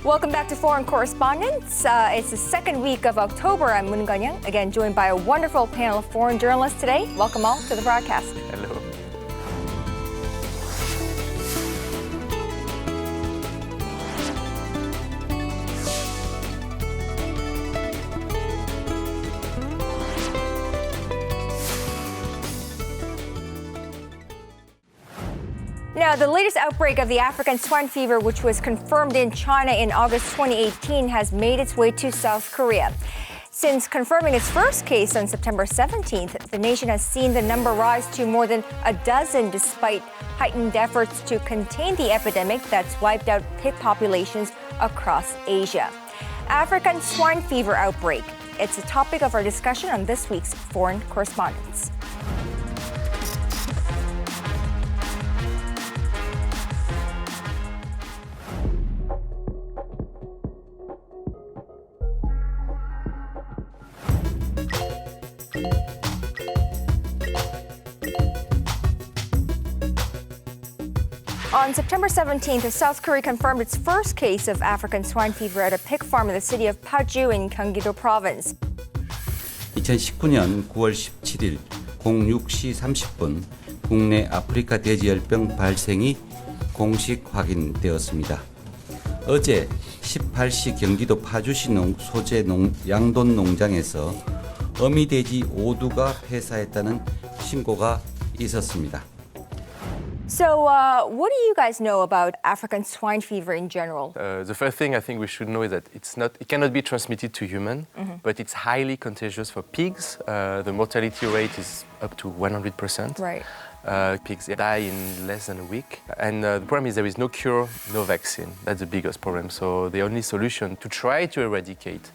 Welcome back to Foreign Correspondents. It's the second week of October. I'm Moon Gun-young, again joined by a wonderful panel of foreign journalists today. Welcome all to the broadcast. Hello. Now, the latest outbreak of the African swine fever, which was confirmed in China in August 2018, has made its way to South Korea. Since confirming its first case on September 17th, the nation has seen the number rise to more than a dozen despite heightened efforts to contain the epidemic that's wiped out pig populations across Asia. African swine fever outbreak. It's a topic of our discussion on this week's Foreign Correspondents. On September 17th, South Korea confirmed its first case of African swine fever at a pig farm in the city of Paju in Gyeonggi-do Province. 2019년 9월 17일 06시 30분 국내 아프리카 돼지열병 발생이 공식 확인되었습니다. 어제 18시 경기도 파주시 소재 양돈 농장에서 어미돼지 5두가 폐사했다는 신고가 있었습니다. So, what do you guys know about African swine fever in general? The first thing I think we should know is that it cannot be transmitted to human, but it's highly contagious for pigs. The mortality rate is up to 100%. Right. Pigs die in less than a week. And the problem is there is no cure, no vaccine. That's the biggest problem. So the only solution to try to eradicate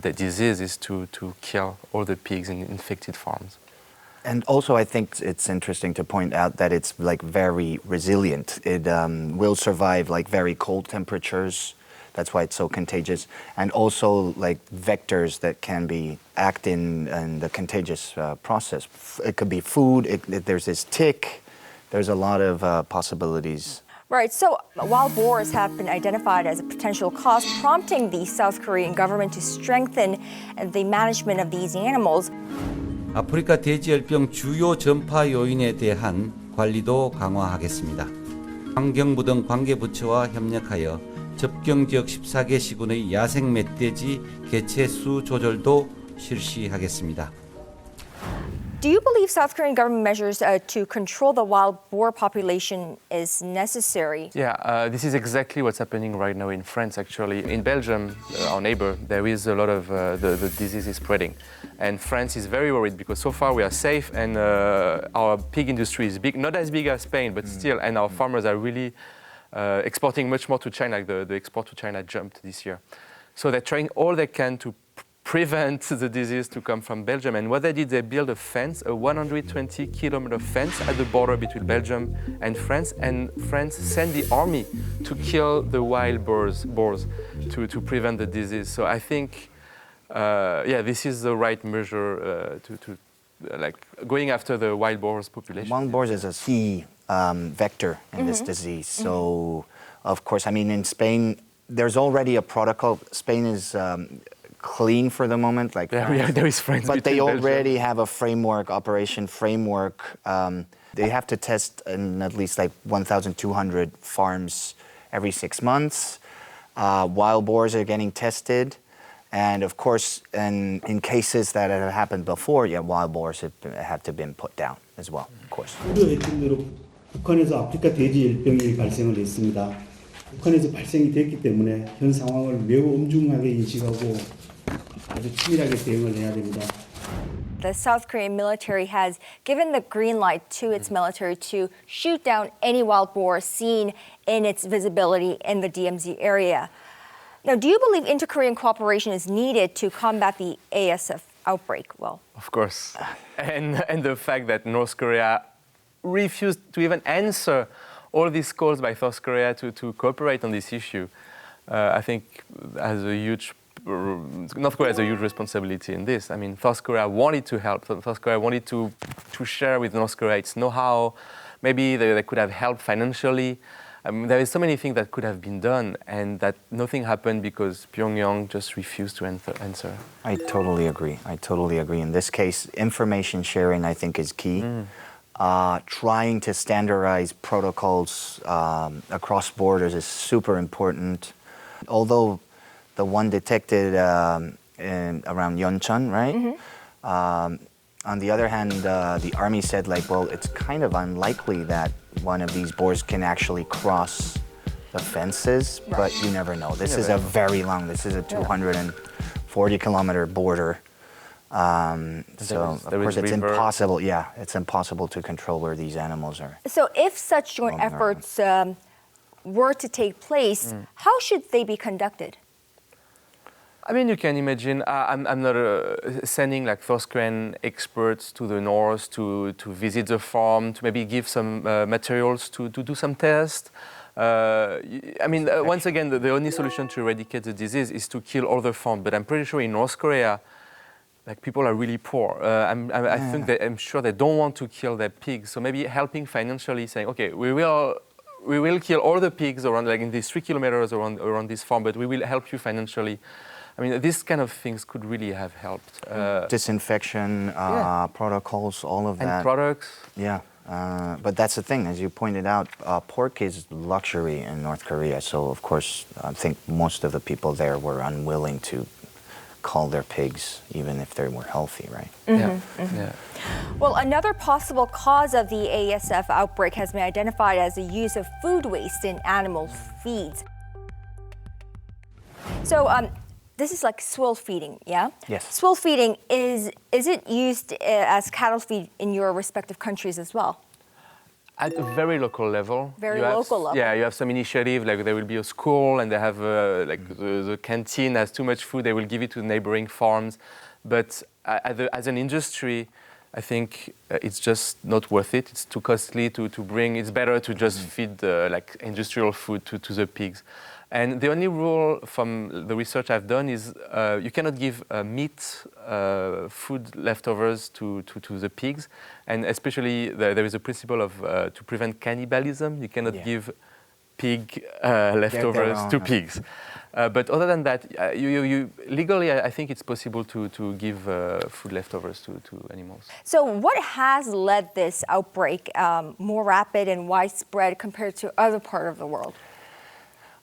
the disease is to kill all the pigs in infected farms. And also, I think it's interesting to point out that it's like very resilient. It will survive like very cold temperatures. That's why it's so contagious. And also like vectors that can be act in the contagious process. It could be food. There's this tick. There's a lot of possibilities. Right, so wild boars have been identified as a potential cause, prompting the South Korean government to strengthen the management of these animals. 아프리카 돼지열병 주요 전파 요인에 대한 관리도 강화하겠습니다. 환경부 등 관계부처와 협력하여 접경지역 14개 시군의 야생 멧돼지 개체 수 조절도 실시하겠습니다. Do you believe South Korean government measures to control the wild boar population is necessary? Yeah, this is exactly what's happening right now in France, actually. In Belgium, our neighbor, there is a lot of the disease is spreading. And France is very worried because so far we are safe and our pig industry is big, not as big as Spain, but still, and our farmers are really exporting much more to China. The export to China jumped this year. So they're trying all they can to prevent the disease to come from Belgium. And what they did, they built a fence, a 120-kilometer fence at the border between Belgium and France sent the army to kill the wild boars to prevent the disease. So I think, this is the right measure to like going after the wild boars population. Wild boars is a key vector in this disease. So, of course, I mean, in Spain, there's already a protocol. Spain is clean for the moment, like there is France, but they Belgium. already have a operation framework. They have to test in at least like 1,200 farms every 6 months. Wild boars are getting tested, and of course, in cases that have happened before, wild boars have to been put down as well, of course. 우려했던 대로 북한에서 아프리카 돼지열병이 발생을 했습니다. 북한에서 발생이 됐기 때문에 현 상황을 매우 엄중하게 인식하고 아주 치밀하게 대응을 해야 됩니다. The South Korean military has given the green light to its military to shoot down any wild boar seen in its visibility in the DMZ area. Now, do you believe inter-Korean cooperation is needed to combat the ASF outbreak? Well, of course. And the fact that North Korea refused to even answer all these calls by South Korea to cooperate on this issue, I think North Korea has a huge responsibility in this. I mean, South Korea wanted to help. South Korea wanted to share with North Korea its know-how. Maybe they could have helped financially. I mean, there is so many things that could have been done, and that nothing happened because Pyongyang just refused to answer. I totally agree. In this case, information sharing, I think, is key. Trying to standardize protocols across borders is super important. Although the one detected around Yeoncheon, right? On the other hand, the army said, like, well, it's kind of unlikely that one of these boars can actually cross the fences, but you never know. This is a 240-kilometer border. So, of course, it's impossible. Yeah, it's impossible to control where these animals are. So if such joint efforts were to take place, how should they be conducted? I mean, you can imagine, I'm not sending like Thorskren experts to the north to visit the farm, to maybe give some materials to do some tests. I mean, once again, the only solution to eradicate the disease is to kill all the farm. But I'm pretty sure in North Korea, like, people are really poor. I'm sure they don't want to kill their pigs. So maybe helping financially, saying, okay, we will kill all the pigs around, like in these 3 kilometers around this farm, but we will help you financially. I mean, these kind of things could really have helped. Disinfection protocols, all of that. And products. Yeah, but that's the thing, as you pointed out, pork is luxury in North Korea. So, of course, I think most of the people there were unwilling to cull their pigs, even if they were healthy, right? Yeah. Well, another possible cause of the ASF outbreak has been identified as the use of food waste in animal feeds. So, this is like swill feeding, yeah? Yes. Swill feeding, is it used as cattle feed in your respective countries as well? At a very local level. Level. Yeah, you have some initiative, like there will be a school and they have like the canteen has too much food, they will give it to neighboring farms. But as an industry, I think it's just not worth it. It's too costly to bring. It's better to just feed like industrial food to the pigs. And the only rule from the research I've done is you cannot give meat food leftovers to the pigs. And especially there is a principle of to prevent cannibalism. You cannot give pig leftovers to pigs. But other than that, you legally, I think it's possible to give food leftovers to animals. So what has led this outbreak more rapid and widespread compared to other parts of the world?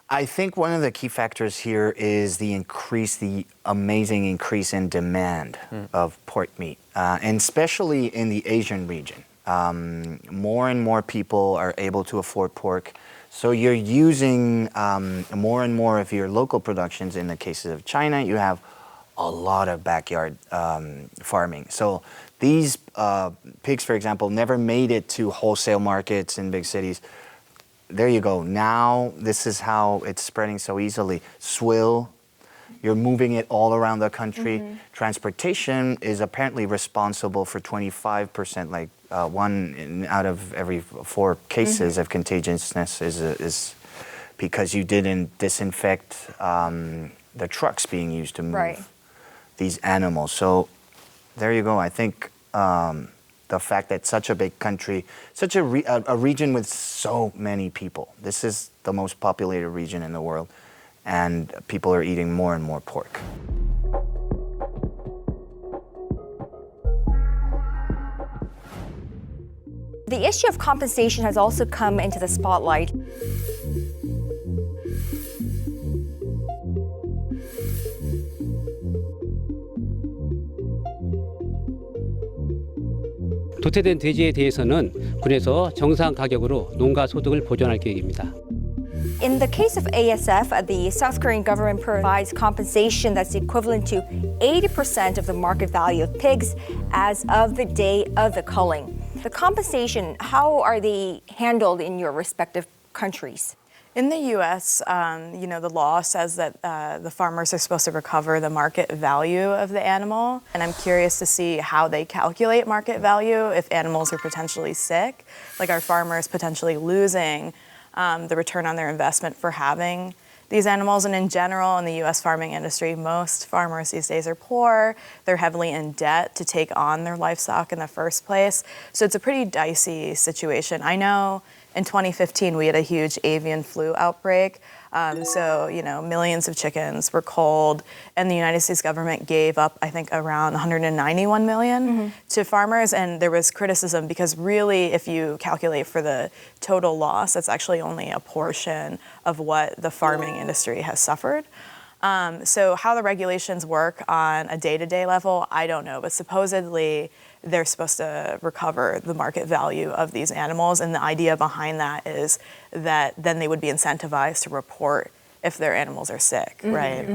I think one of the key factors here is the amazing increase in demand of pork meat, and especially in the Asian region. More and more people are able to afford pork, so you're using more and more of your local productions. In the cases of China, you have a lot of backyard farming. So these pigs, for example, never made it to wholesale markets in big cities. There you go. Now this is how it's spreading so easily. Swill, you're moving it all around the country. Transportation is apparently responsible for 25%, like 1 out of every 4 cases of contagiousness is because you didn't disinfect the trucks being used to move these animals. So there you go. I think the fact that such a big country, such a region with so many people, this is the most populated region in the world, and people are eating more and more pork. The issue of compensation has also come into the spotlight. 도태된 돼지에 대해서는 군에서 정상 가격으로 농가 소득을 보전할 계획입니다. In the case of ASF, the South Korean government provides compensation that's equivalent to 80% of the market value of pigs as of the day of the culling. The compensation, how are they handled in your respective countries? In the U.S., the law says that the farmers are supposed to recover the market value of the animal. And I'm curious to see how they calculate market value if animals are potentially sick. Like, are farmers potentially losing the return on their investment for having these animals. And in general, in the US farming industry, most farmers these days are poor. They're heavily in debt to take on their livestock in the first place. So it's a pretty dicey situation. I know in 2015, we had a huge avian flu outbreak. So, millions of chickens were culled, and the United States government gave up, I think, around 191 million to farmers. And there was criticism because really, if you calculate for the total loss, that's actually only a portion of what the farming industry has suffered. So how the regulations work on a day-to-day level, I don't know. But supposedly, they're supposed to recover the market value of these animals. And the idea behind that is that then they would be incentivized to report if their animals are sick, right?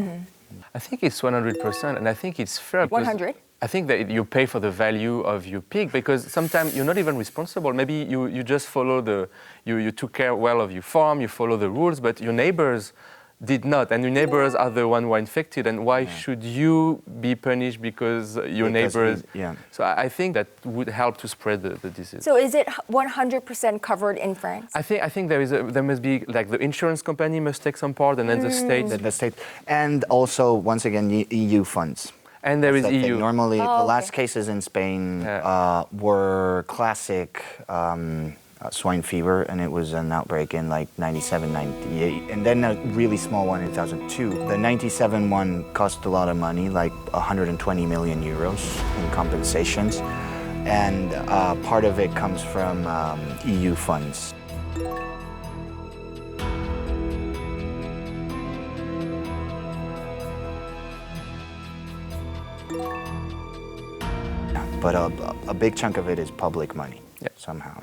I think it's 100%, and I think it's fair. 100? I think that you pay for the value of your pig because sometimes you're not even responsible. Maybe you just follow you took care well of your farm, you follow the rules, but your neighbors did not, and your neighbors are the one who are infected, and why should you be punished because your neighbors? So I think that would help to spread the disease. So is it 100% covered in France? I think there must be, like, the insurance company must take some part, and then the state. The state, and also once again EU funds. And there is That's the thing. EU. Normally, the last cases in Spain were classic swine fever, and it was an outbreak in like 97, 98, and then a really small one in 2002. The 97 one cost a lot of money, like 120 million euros in compensations, and part of it comes from EU funds. But a big chunk of it is public money somehow.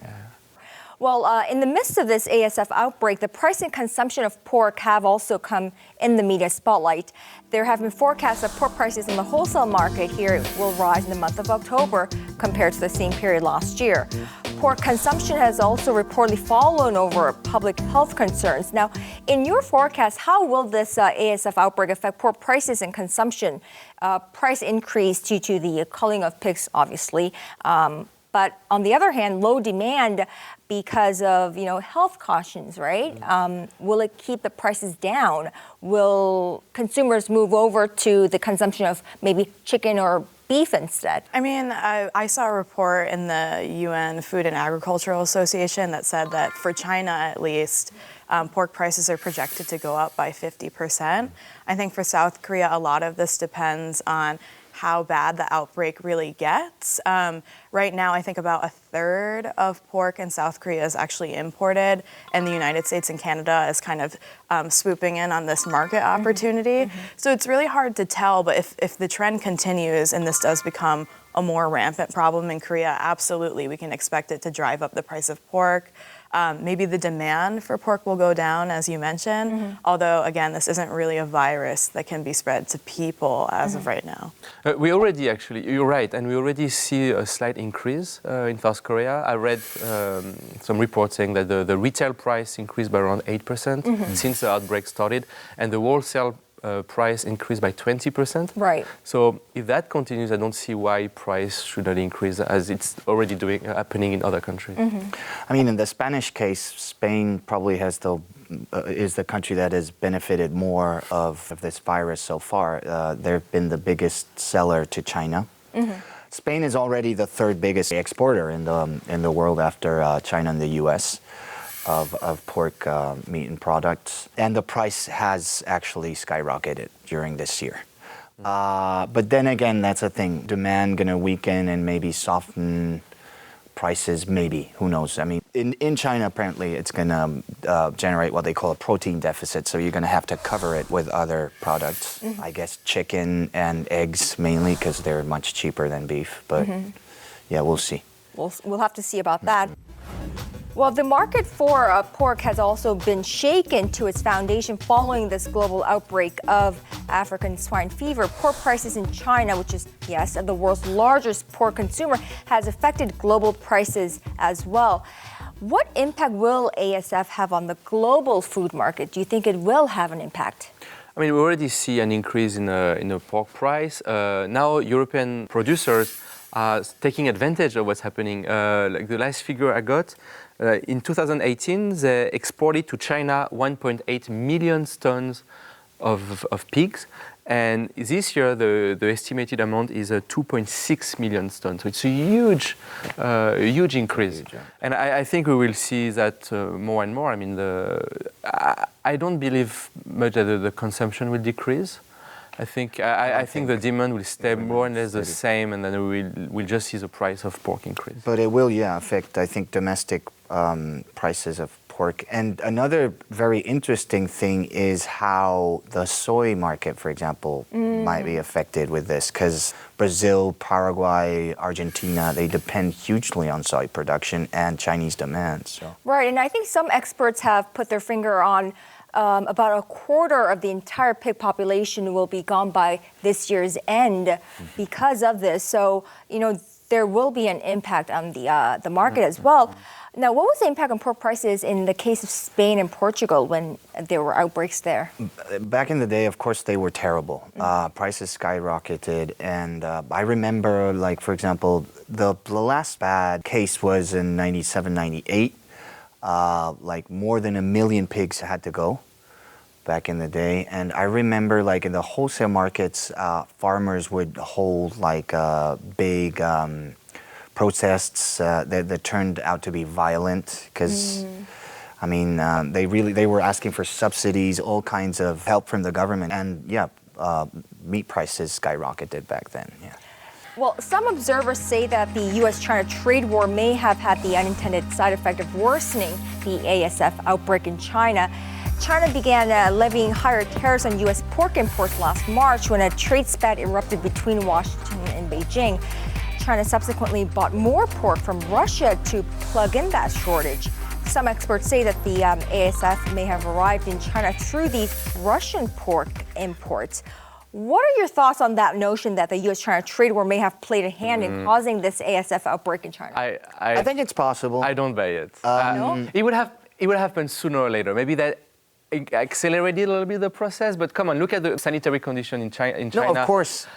Well, in the midst of this ASF outbreak, the price and consumption of pork have also come in the media spotlight. There have been forecasts that pork prices in the wholesale market here will rise in the month of October compared to the same period last year. Pork consumption has also reportedly fallen over public health concerns. Now, in your forecast, how will this ASF outbreak affect pork prices and consumption? Price increase due to the culling of pigs, obviously. But on the other hand, low demand because of health cautions, right? Will it keep the prices down? Will consumers move over to the consumption of maybe chicken or beef instead? I mean, I saw a report in the UN Food and Agricultural Association that said that for China at least, pork prices are projected to go up by 50%. I think for South Korea, a lot of this depends on how bad the outbreak really gets. Right now, I think about a third of pork in South Korea is actually imported, and the United States and Canada is kind of swooping in on this market opportunity. So it's really hard to tell, but if the trend continues and this does become a more rampant problem in Korea, absolutely, we can expect it to drive up the price of pork. Maybe the demand for pork will go down, as you mentioned, although, again, this isn't really a virus that can be spread to people as of right now. We already, actually, you're right, and we already see a slight increase in South Korea. I read some reports saying that the retail price increased by around 8% since the outbreak started, and the wholesale price increased by 20%. Right. So if that continues, I don't see why price should not increase as it's already happening in other countries. I mean, in the Spanish case, Spain probably has is the country that has benefited more of this virus so far. They've been the biggest seller to China. Spain is already the third biggest exporter in the world after China and the U.S. of pork meat and products. And the price has actually skyrocketed during this year. But then again, that's a thing. Demand going to weaken and maybe soften prices, maybe. Who knows? I mean, in China, apparently, it's going to generate what they call a protein deficit. So you're going to have to cover it with other products. I guess chicken and eggs mainly because they're much cheaper than beef. But yeah, we'll see. We'll have to see about that. Well, the market for pork has also been shaken to its foundation following this global outbreak of African swine fever. Pork prices in China, which is, yes, the world's largest pork consumer, has affected global prices as well. What impact will ASF have on the global food market? Do you think it will have an impact? I mean, we already see an increase in the pork price. Now, European producers are taking advantage of what's happening. Like the last figure I got, In 2018, they exported to China 1.8 million tons of pigs. And this year, the estimated amount is 2.6 million tons. So it's a huge increase. And I think we will see that more and more. I mean, I don't believe much that the consumption will decrease. I think the demand will stay more or less the same, and then we'll just see the price of pork increase. But it will, affect, I think, domestic prices of pork. And another very interesting thing is how the soy market, for example, might be affected with this, because Brazil, Paraguay, Argentina, they depend hugely on soy production and Chinese demand. So. Right, and I think some experts have put their finger on about a quarter of the entire pig population will be gone by this year's end because of this. So, there will be an impact on the market as well. Now, what was the impact on pork prices in the case of Spain and Portugal when there were outbreaks there? Back in the day, of course, they were terrible. Prices skyrocketed. And I remember, like, for example, the last bad case was in 97, 98. Like more than 1 million pigs had to go back in the day. And I remember, like, in the wholesale markets, farmers would hold like big protests that turned out to be violent because I mean they were asking for subsidies, all kinds of help from the government, and meat prices skyrocketed back then. Well, some observers say that the U.S.-China trade war may have had the unintended side effect of worsening the ASF outbreak in China. China began levying higher tariffs on U.S. pork imports last March when a trade spat erupted between Washington and Beijing. China subsequently bought more pork from Russia to plug in that shortage. Some experts say that the ASF may have arrived in China through these Russian pork imports. What are your thoughts on that notion that the U.S.-China trade war may have played a hand in causing this ASF outbreak in China? I think it's possible. I don't buy it. No? It would happen sooner or later. Maybe that accelerated a little bit the process, but come on, look at the sanitary condition in China. No, of course.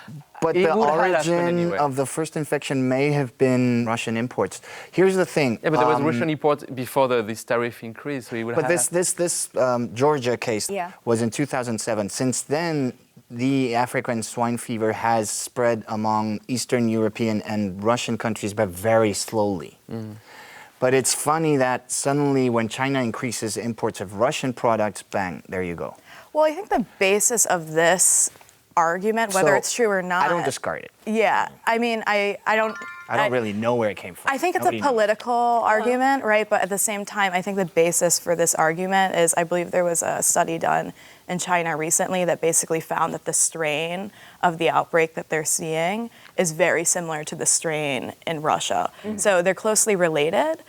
But the origin of the first infection may have been Russian imports. Here's the thing. Yeah, but there was Russian import before this tariff increase, so it would But this Georgia case was in 2007. Since then, the African swine fever has spread among Eastern European and Russian countries, but very slowly. But it's funny that suddenly when China increases imports of Russian products, bang, there you go. Well, I think the basis of this argument, whether it's true or not, I don't discard it. Yeah, I mean, I don't really know where it came from. I think it's a political argument, right? But at the same time, I think the basis for this argument is, I believe there was a study done in China recently that basically found that the strain of the outbreak that they're seeing is very similar to the strain in Russia. So they're closely related.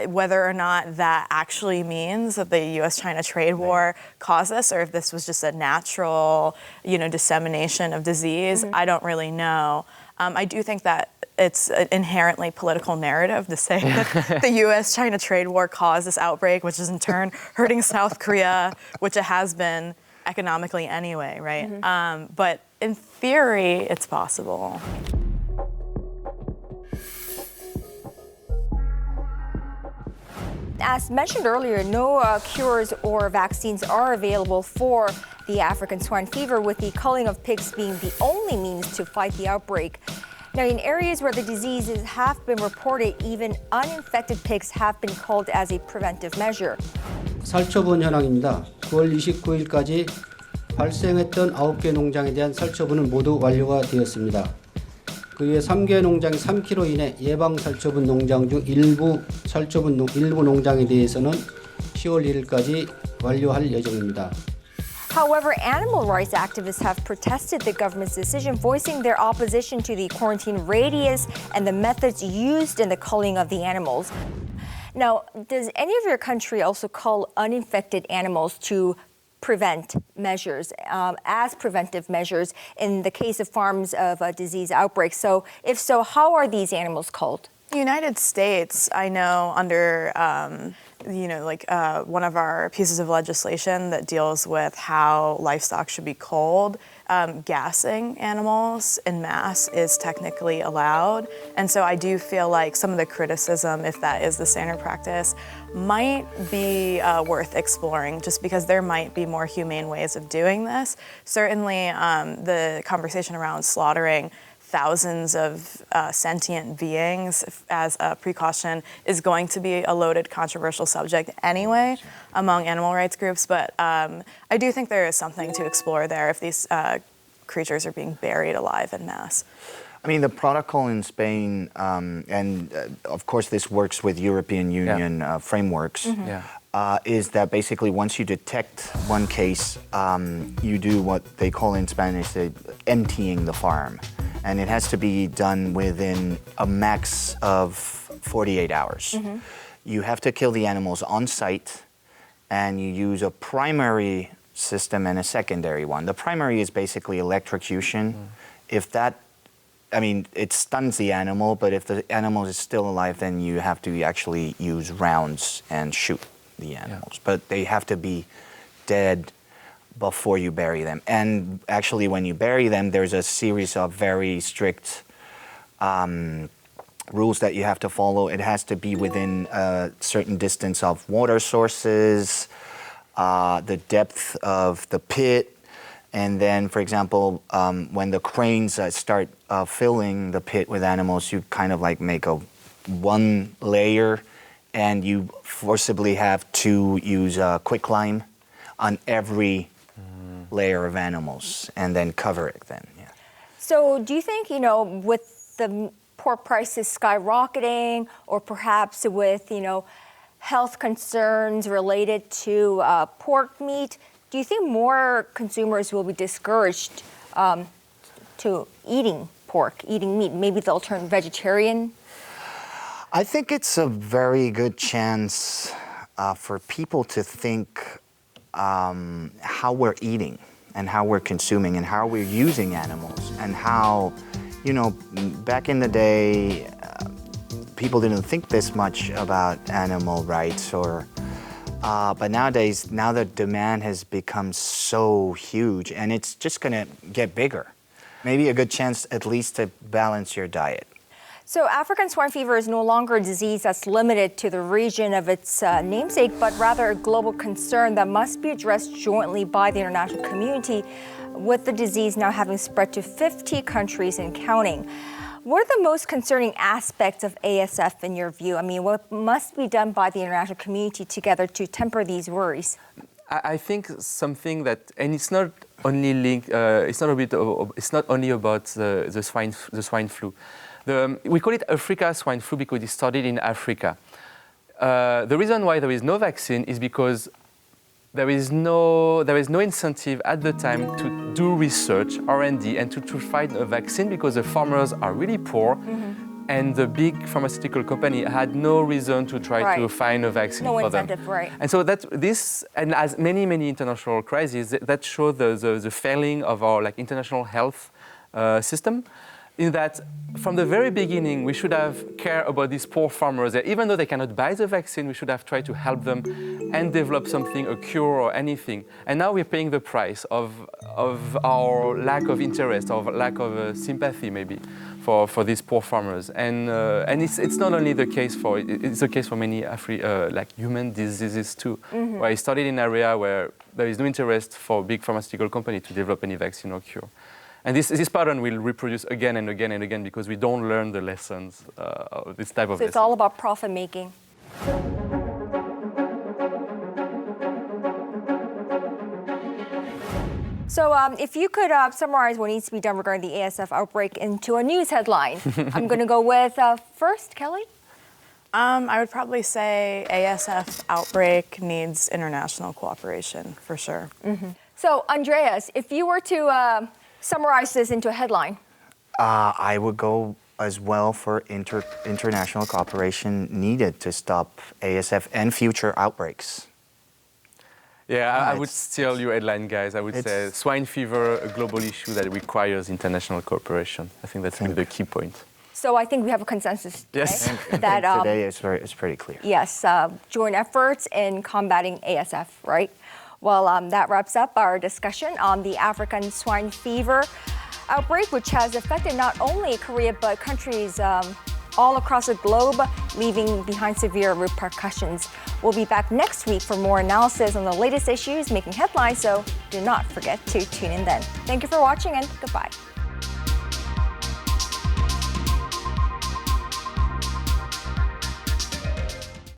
Whether or not that actually means that the U.S.-China trade war caused this, or if this was just a natural, dissemination of disease, I don't really know. I do think that it's an inherently political narrative to say that the U.S.-China trade war caused this outbreak, which is in turn hurting South Korea, which it has been economically anyway, right? But in theory, it's possible. As mentioned earlier, no cures or vaccines are available for the African swine fever, with the culling of pigs being the only means to fight the outbreak. Now, in areas where the diseases have been reported, even uninfected pigs have been culled as a preventive measure. 살처분 현황입니다. 9월 29일까지 발생했던 9개 농장에 대한 살처분은 모두 완료가 되었습니다. 그 이외 3개 농장 3kg 이내 예방 살처분 농장 중 일부 농장에 대해서는 10월 1일까지 완료할 예정입니다. However, animal rights activists have protested the government's decision, voicing their opposition to the quarantine radius and the methods used in the culling of the animals. Now, does any of your country also cull uninfected animals to prevent measures, as preventive measures in the case of farms of a disease outbreak? So if so, how are these animals culled? The United States, I know, under one of our pieces of legislation that deals with how livestock should be culled, gassing animals en masse is technically allowed. And so I do feel like some of the criticism, if that is the standard practice, might be worth exploring, just because there might be more humane ways of doing this. Certainly the conversation around slaughtering thousands of sentient beings as a precaution is going to be a loaded, controversial subject anyway among animal rights groups. But I do think there is something to explore there if these creatures are being buried alive en masse. I mean, the protocol in Spain, and of course this works with European Union frameworks, is that basically once you detect one case, you do what they call in Spanish emptying the farm. And it has to be done within a max of 48 hours. You have to kill the animals on site, and you use a primary system and a secondary one. The primary is basically electrocution. If that, I mean, it stuns the animal, but if the animal is still alive, then you have to actually use rounds and shoot the animals. But they have to be dead before you bury them. And actually, when you bury them, there's a series of very strict rules that you have to follow. It has to be within a certain distance of water sources, the depth of the pit, and then, for example, when the cranes start filling the pit with animals, you kind of like make a one layer, and you forcibly have to use quicklime on every layer of animals and then cover it then. So do you think, with the pork prices skyrocketing, or perhaps with, health concerns related to pork meat, do you think more consumers will be discouraged to eating pork, eating meat? Maybe they'll turn vegetarian? I think it's a very good chance for people to think how we're eating and how we're consuming and how we're using animals, and how, back in the day, people didn't think this much about animal rights, but nowadays, now the demand has become so huge, and it's just going to get bigger. Maybe a good chance at least to balance your diet. So African swine fever is no longer a disease that's limited to the region of its namesake, but rather a global concern that must be addressed jointly by the international community, with the disease now having spread to 50 countries and counting. What are the most concerning aspects of ASF in your view? I mean, what must be done by the international community together to temper these worries? I think something that, and it's not only linked, it's not only about the swine flu. We call it Africa swine flu because it started in Africa. The reason why there is no vaccine is because there is no incentive at the time to do research, R&D, and to find a vaccine, because the farmers are really poor, and the big pharmaceutical company had no reason to try to find a vaccine for them. Right. And so and as many international crises, that show the failing of our international health system. In that, from the very beginning, we should have cared about these poor farmers. That even though they cannot buy the vaccine, we should have tried to help them and develop something, a cure or anything. And now we're paying the price of our lack of interest, of lack of sympathy, maybe, for these poor farmers. And it's not only the case it's the case for many human diseases too, where it started in an area where there is no interest for big pharmaceutical company to develop any vaccine or cure. And this pattern will reproduce again and again and again because we don't learn the lessons of this type of lesson. It's all about profit making. So if you could summarize what needs to be done regarding the ASF outbreak into a news headline, I'm going to go with first, Kelly. I would probably say ASF outbreak needs international cooperation, for sure. So Andreas, if you were to summarize this into a headline. I would go as well for international cooperation needed to stop ASF and future outbreaks. Yeah, I would steal your headline, guys. I would say swine fever, a global issue that requires international cooperation. I think that's the key point. So I think we have a consensus today Yes. that Today it's pretty clear. yes, joint efforts in combating ASF, right? Well, that wraps up our discussion on the African swine fever outbreak, which has affected not only Korea but countries all across the globe, leaving behind severe repercussions. We'll be back next week for more analysis on the latest issues making headlines, so do not forget to tune in then. Thank you for watching and goodbye.